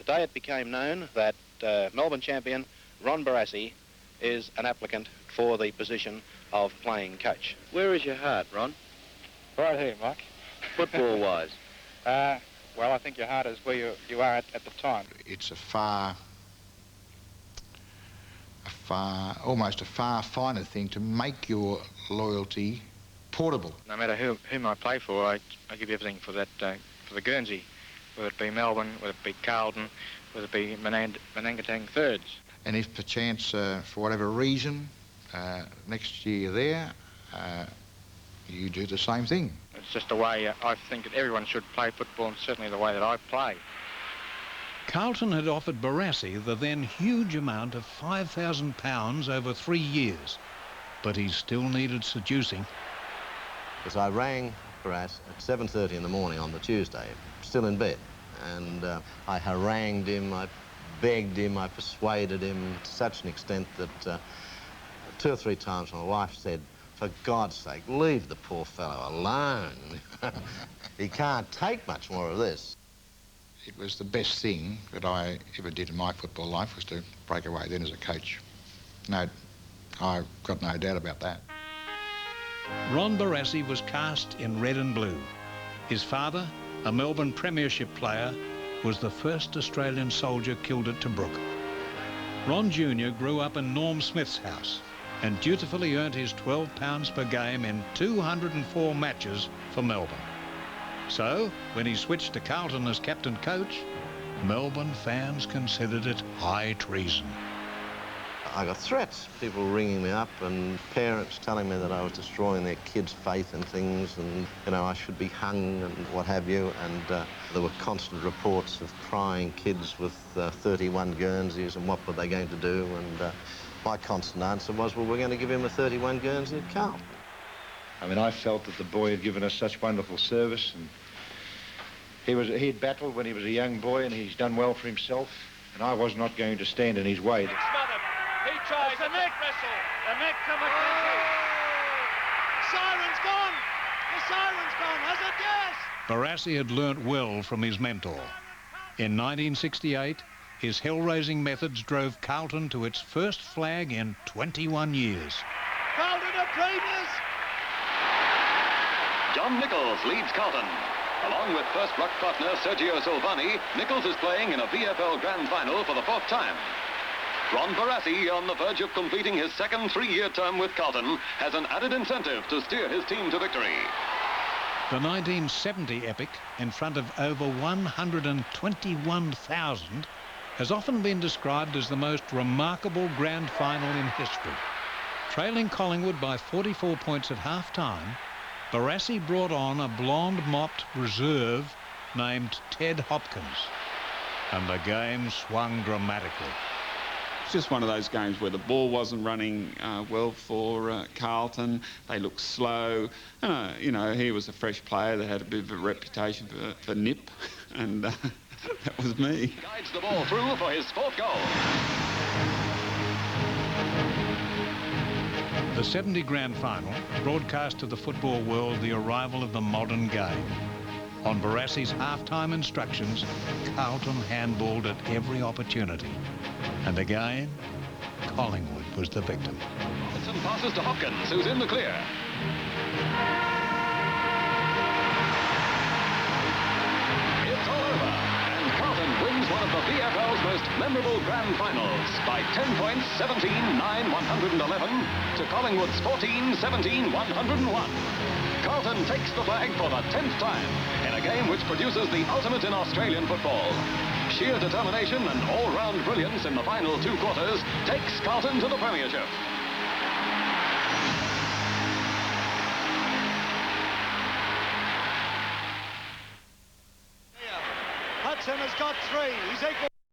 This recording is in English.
Today it became known that Melbourne champion Ron Barassi is an applicant for the position of playing coach. Where is your heart, Ron? Right here, Mike. Football-wise? Well, I think your heart is where you are at the time. It's almost a far finer thing to make your loyalty portable. No matter whom I play for, I give everything for that, for the Guernsey, whether it be Melbourne, whether it be Carlton, whether it be Menangatang Thirds. And if perchance, for whatever reason, next year there, you do the same thing. It's just the way I think that everyone should play football, and certainly the way that I play. Carlton had offered Barassi the then huge amount of £5,000 over 3 years, but he still needed seducing. Because I rang Barassi at 7:30 in the morning on the Tuesday, still in bed, and I harangued him, I begged him, I persuaded him to such an extent that 2 or 3 times my wife said, "For God's sake, leave the poor fellow alone. He can't take much more of this." It was the best thing that I ever did in my football life, was to break away then as a coach. No, I've got no doubt about that. Ron Barassi was cast in red and blue. His father, a Melbourne Premiership player, was the first Australian soldier killed at Tobruk. Ron Jr. grew up in Norm Smith's house and dutifully earned his £12 per game in 204 matches for Melbourne. So, when he switched to Carlton as captain coach, Melbourne fans considered it high treason. I got threats, people ringing me up and parents telling me that I was destroying their kids' faith in things, and, you know, I should be hung and what have you. And there were constant reports of crying kids with 31 Guernseys and what were they going to do. And my constant answer was, well, we're going to give him a 31 Guernsey at Carlton. I mean, I felt that the boy had given us such wonderful service, and he'd battled when he was a young boy, and he's done well for himself, and I was not going to stand in his way. Smothered. He tries the neck wrestle. The neck to McKenzie. Siren's gone. The siren's gone. Has it? Yes. Barassi had learnt well from his mentor. In 1968, his hell-raising methods drove Carlton to its first flag in 21 years. Carlton are premiers. John Nichols leads Carlton. Along with first ruck partner Sergio Silvani, Nichols is playing in a VFL Grand Final for the 4th time. Ron Barassi, on the verge of completing his second 3-year term with Carlton, has an added incentive to steer his team to victory. The 1970 epic, in front of over 121,000, has often been described as the most remarkable grand final in history. Trailing Collingwood by 44 points at half-time, Barassi brought on a blonde-mopped reserve named Ted Hopkins, and the game swung dramatically. It's just one of those games where the ball wasn't running well for Carlton. They looked slow. You know, he was a fresh player that had a bit of a reputation for nip, and that was me. He guides the ball through for his 4th goal. The 70 Grand Final broadcast to the football world the arrival of the modern game. On Barassi's half-time instructions, Carlton handballed at every opportunity. And again, Collingwood was the victim. Robertson passes to Hopkins, who's in the clear. It's all over, and Carlton wins one of the VFL's most memorable grand finals by 10 points, 17-9-111 to Collingwood's 14-17-101. Carlton takes the flag for the 10th time in a game which produces the ultimate in Australian football. Sheer determination and all-round brilliance in the final 2 quarters takes Carlton to the Premiership. Hudson has got 3. He's equal.